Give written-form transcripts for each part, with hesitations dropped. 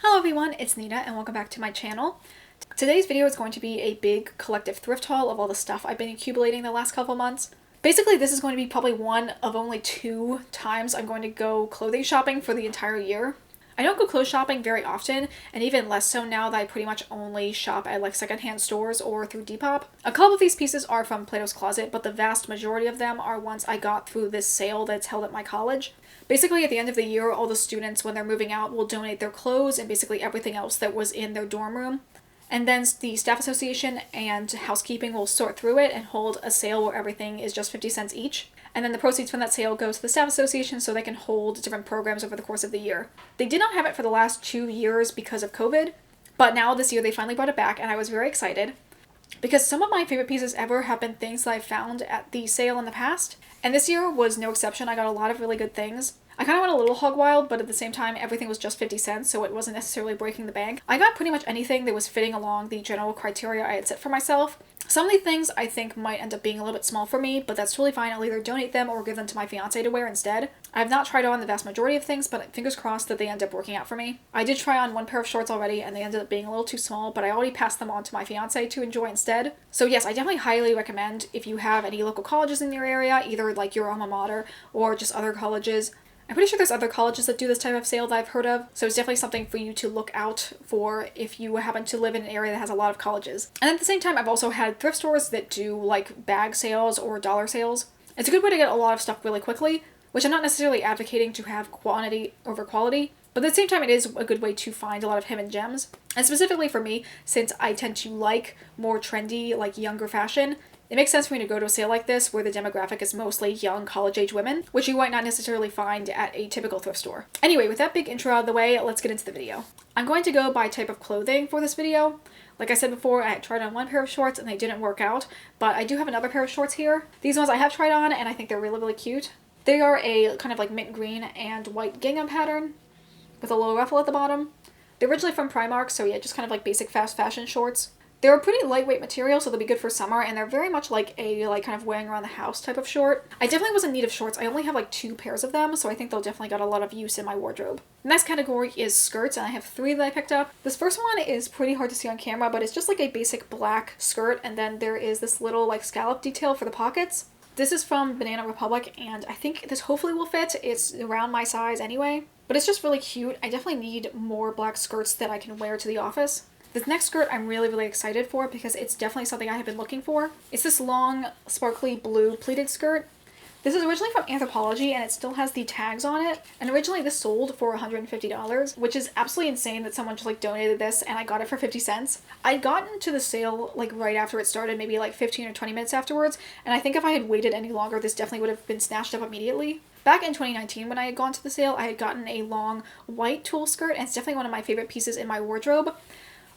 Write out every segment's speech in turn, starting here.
Hello everyone, it's Nina and welcome back to my channel. Today's video is going to be a big collective thrift haul of all the stuff I've been accumulating the last couple months. Basically, this is going to be probably one of only 2 times I'm going to go clothing shopping for the entire year. I don't go clothes shopping very often, and even less so now that I pretty much only shop at like secondhand stores or through Depop. A couple of these pieces are from Plato's Closet, but the vast majority of them are ones I got through this sale that's held at my college. Basically, at the end of the year, all the students, when they're moving out, will donate their clothes and basically everything else that was in their dorm room. And then the staff association and housekeeping will sort through it and hold a sale where everything is just 50 cents each. And then the proceeds from that sale go to the staff association so they can hold different programs over the course of the year. They did not have it for the last 2 years because of COVID, but now this year they finally brought it back and I was very excited. Because some of my favorite pieces ever have been things that I found at the sale in the past, and this year was no exception. I got a lot of really good things. I kind of went a little hog wild, but at the same time, everything was just 50 cents, so it wasn't necessarily breaking the bank. I got pretty much anything that was fitting along the general criteria I had set for myself. Some of the things I think might end up being a little bit small for me, but that's totally fine. I'll either donate them or give them to my fiance to wear instead. I have not tried on the vast majority of things, but fingers crossed that they end up working out for me. I did try on one pair of shorts already, and they ended up being a little too small, but I already passed them on to my fiance to enjoy instead. So yes, I definitely highly recommend if you have any local colleges in your area, either like your alma mater or just other colleges. I'm pretty sure there's other colleges that do this type of sale that I've heard of, so it's definitely something for you to look out for if you happen to live in an area that has a lot of colleges. And at the same time, I've also had thrift stores that do like bag sales or dollar sales. It's a good way to get a lot of stuff really quickly, which I'm not necessarily advocating to have quantity over quality, but at the same time it is a good way to find a lot of hidden gems. And specifically for me, since I tend to like more trendy, like younger fashion, it makes sense for me to go to a sale like this where the demographic is mostly young college-age women, which you might not necessarily find at a typical thrift store. Anyway, with that big intro out of the way, let's get into the video. I'm going to go by type of clothing for this video. Like I said before, I tried on one pair of shorts and they didn't work out, but I do have another pair of shorts here. These ones I have tried on and I think they're really, really cute. They are a kind of like mint green and white gingham pattern with a little ruffle at the bottom. They're originally from Primark, so yeah, just kind of like basic fast fashion shorts. They're a pretty lightweight material, so they'll be good for summer, and they're very much like a kind of wearing around the house type of short. I definitely was in need of shorts. I only have like 2 pairs of them, so I think they'll definitely got a lot of use in my wardrobe. The next category is skirts, and I have 3 that I picked up. This first one is pretty hard to see on camera, but it's just like a basic black skirt, and then there is this little like scallop detail for the pockets. This is from Banana Republic, and I think this hopefully will fit. It's around my size anyway, but it's just really cute. I definitely need more black skirts that I can wear to the office. This next skirt I'm really, really excited for because it's definitely something I have been looking for. It's this long, sparkly blue pleated skirt. This is originally from Anthropologie and it still has the tags on it. And originally this sold for $150, which is absolutely insane that someone just like donated this and I got it for 50 cents. I'd gotten to the sale like right after it started, maybe like 15 or 20 minutes afterwards. And I think if I had waited any longer, this definitely would have been snatched up immediately. Back in 2019 when I had gone to the sale, I had gotten a long white tulle skirt and it's definitely one of my favorite pieces in my wardrobe.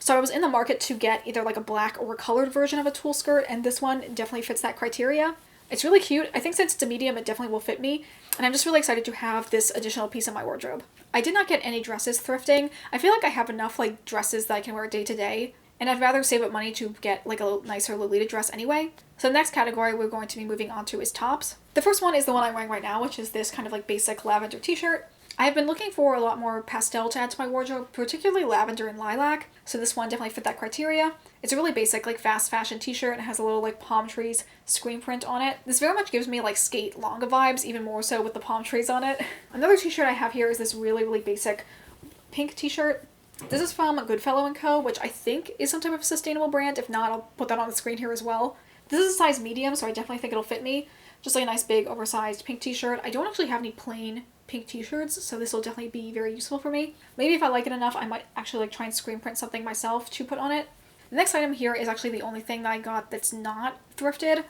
So I was in the market to get either like a black or a colored version of a tulle skirt, and this one definitely fits that criteria. It's really cute. I think since it's a medium, it definitely will fit me, and I'm just really excited to have this additional piece in my wardrobe. I did not get any dresses thrifting. I feel like I have enough like dresses that I can wear day to day, and I'd rather save up money to get like a nicer Lolita dress anyway. So the next category we're going to be moving on to is tops. The first one is the one I'm wearing right now, which is this kind of like basic lavender t-shirt. I have been looking for a lot more pastel to add to my wardrobe, particularly lavender and lilac, so this one definitely fit that criteria. It's a really basic, like fast fashion t-shirt and it has a little like palm trees screen print on it. This very much gives me like skate longa vibes, even more so with the palm trees on it. Another t-shirt I have here is this really, really basic pink t-shirt. This is from Goodfellow & Co., which I think is some type of sustainable brand. If not, I'll put that on the screen here as well. This is a size medium, so I definitely think it'll fit me. Just like a nice big oversized pink t-shirt. I don't actually have any plain pink t-shirts, so this will definitely be very useful for me. Maybe if I like it enough, I might actually like try and screen print something myself to put on it. The next item here is actually the only thing that I got that's not thrifted,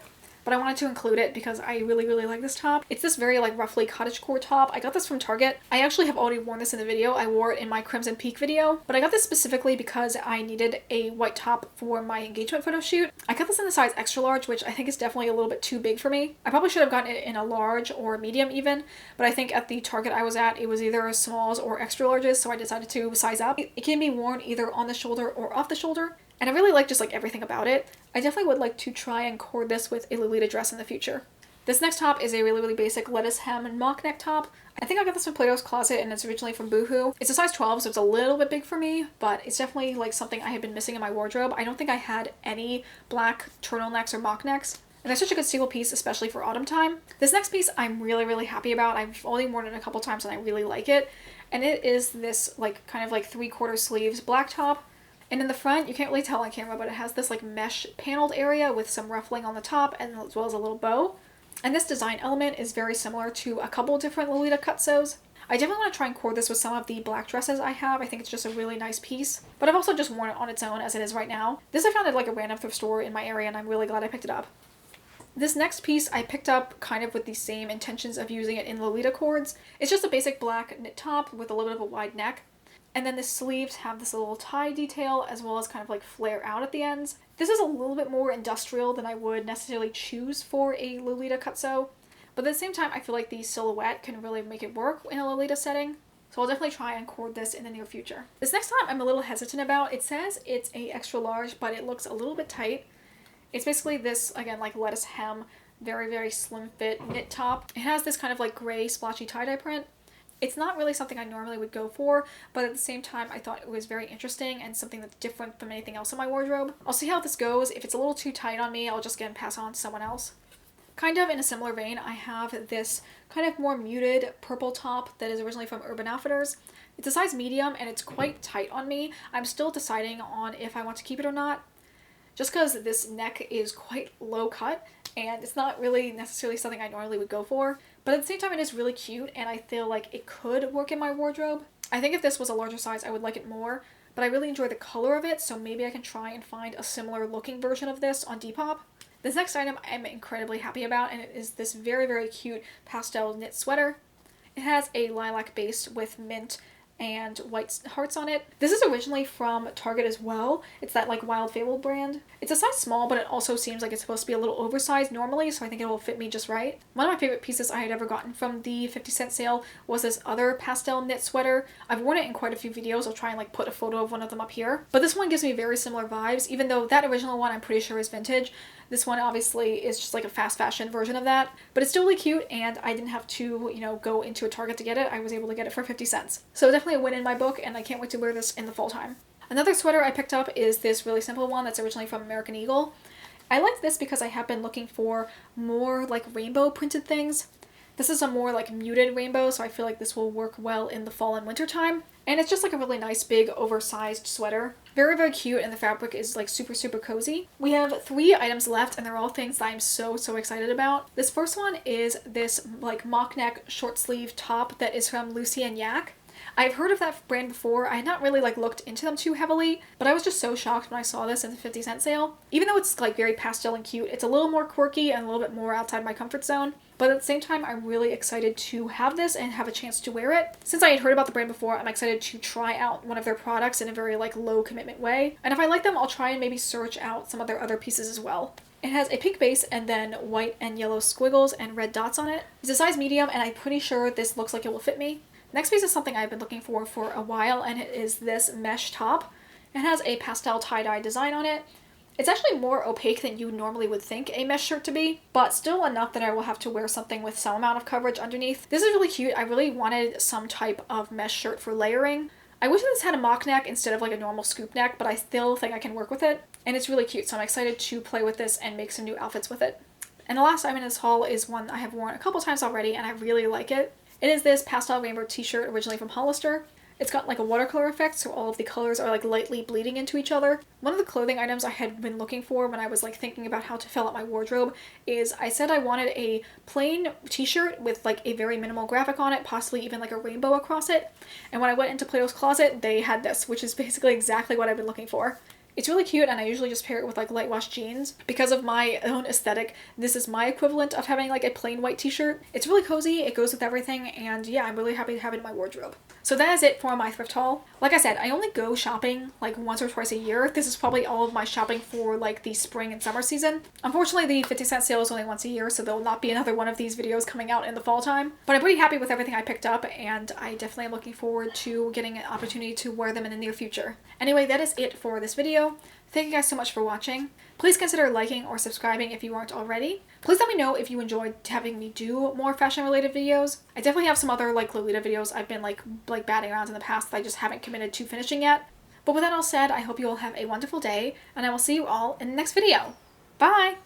but I wanted to include it because I really, really like this top. It's this very like roughly cottagecore top. I got this from Target. I actually have already worn this in the video. I wore it in my Crimson Peak video, but I got this specifically because I needed a white top for my engagement photo shoot. I got this in the size extra large, which I think is definitely a little bit too big for me. I probably should have gotten it in a large or medium even, but I think at the Target I was at, it was either smalls or extra larges, so I decided to size up. It can be worn either on the shoulder or off the shoulder, and I really like just like everything about it. I definitely would like to try and cord this with a Lolita dress in the future. This next top is a really basic lettuce hem and mock neck top. I think I got this from Plato's Closet and it's originally from Boohoo. It's a size 12, so it's a little bit big for me, but it's definitely like something I had been missing in my wardrobe. I don't think I had any black turtlenecks or mock necks. And they're such a good staple piece, especially for autumn time. This next piece I'm really happy about. I've only worn it a couple times and I really like it. And it is this like kind of like 3/4 sleeves black top. And in the front, you can't really tell on camera, but it has this like mesh paneled area with some ruffling on the top and as well as a little bow. And this design element is very similar to a couple different Lolita cut sews. I definitely want to try and core this with some of the black dresses I have. I think it's just a really nice piece. But I've also just worn it on its own as it is right now. This I found at like a random thrift store in my area and I'm really glad I picked it up. This next piece I picked up kind of with the same intentions of using it in Lolita cords. It's just a basic black knit top with a little bit of a wide neck. And then the sleeves have this little tie detail as well as kind of like flare out at the ends. This is a little bit more industrial than I would necessarily choose for a Lolita cut sew. But at the same time, I feel like the silhouette can really make it work in a Lolita setting. So I'll definitely try and cord this in the near future. This next top I'm a little hesitant about. It says it's a extra large, but it looks a little bit tight. It's basically this, again, like lettuce hem, very slim fit knit top. It has this kind of like gray splotchy tie-dye print. It's not really something I normally would go for, but at the same time I thought it was very interesting and something that's different from anything else in my wardrobe. I'll see how this goes. If it's a little too tight on me, I'll just again pass on to someone else. Kind of in a similar vein, I have this kind of more muted purple top that is originally from Urban Outfitters. It's a size medium and it's quite tight on me. I'm still deciding on if I want to keep it or not, just because this neck is quite low cut and it's not really necessarily something I normally would go for. But at the same time, it is really cute and I feel like it could work in my wardrobe. I think if this was a larger size, I would like it more, but I really enjoy the color of it, so maybe I can try and find a similar looking version of this on Depop. This next item I'm incredibly happy about, and it is this very cute pastel knit sweater. It has a lilac base with mint and white hearts on it. This is originally from Target as well. It's that like Wild Fable brand. It's a size small, but it also seems like it's supposed to be a little oversized normally, so I think it will fit me just right. One of my favorite pieces I had ever gotten from the 50-cent sale was this other pastel knit sweater. I've worn it in quite a few videos. I'll try and like put a photo of one of them up here. But this one gives me very similar vibes, even though that original one I'm pretty sure is vintage. This one obviously is just like a fast fashion version of that, but it's still really cute and I didn't have to, you know, go into a Target to get it. I was able to get it for 50 cents. So definitely a win in my book and I can't wait to wear this in the fall time. Another sweater I picked up is this really simple one that's originally from American Eagle. I like this because I have been looking for more like rainbow printed things. This is a more like muted rainbow, so I feel like this will work well in the fall and winter time. And it's just like a really nice big oversized sweater. Very cute, and the fabric is like super cozy. We have 3 items left and they're all things that I'm so excited about. This first one is this like mock neck short sleeve top that is from Lucy and Yak. I've heard of that brand before. I had not really like looked into them too heavily, but I was just so shocked when I saw this in the 50-cent sale. Even though it's like very pastel and cute, it's a little more quirky and a little bit more outside my comfort zone. But at the same time, I'm really excited to have this and have a chance to wear it. Since I had heard about the brand before, I'm excited to try out one of their products in a very like low commitment way. And if I like them, I'll try and maybe search out some of their other pieces as well. It has a pink base and then white and yellow squiggles and red dots on it. It's a size medium and I'm pretty sure this looks like it will fit me. Next piece is something I've been looking for a while, and it is this mesh top. It has a pastel tie-dye design on it. It's actually more opaque than you normally would think a mesh shirt to be, but still enough that I will have to wear something with some amount of coverage underneath. This is really cute. I really wanted some type of mesh shirt for layering. I wish this had a mock neck instead of like a normal scoop neck, but I still think I can work with it. And it's really cute, so I'm excited to play with this and make some new outfits with it. And the last item in this haul is one I have worn a couple times already and I really like it. It is this pastel rainbow t-shirt originally from Hollister. It's got like a watercolor effect, so all of the colors are like lightly bleeding into each other. One of the clothing items I had been looking for when I was like thinking about how to fill out my wardrobe is I said I wanted a plain t-shirt with like a very minimal graphic on it, possibly even like a rainbow across it. And when I went into Plato's Closet, they had this, which is basically exactly what I've been looking for. It's really cute and I usually just pair it with like light wash jeans. Because of my own aesthetic, this is my equivalent of having like a plain white t-shirt. It's really cozy, it goes with everything, and yeah, I'm really happy to have it in my wardrobe. So that is it for my thrift haul. Like I said, I only go shopping like once or twice a year. This is probably all of my shopping for like the spring and summer season. Unfortunately, the 50-cent sale is only once a year, so there will not be another one of these videos coming out in the fall time. But I'm pretty happy with everything I picked up, and I definitely am looking forward to getting an opportunity to wear them in the near future. Anyway, that is it for this video. video. Thank you guys so much for watching. Please consider liking or subscribing if you aren't already. Please let me know if you enjoyed having me do more fashion related videos. I definitely have some other like Lolita videos I've been like batting around in the past that I just haven't committed to finishing yet. But with that all said, I hope you all have a wonderful day, and I will see you all in the next video. Bye!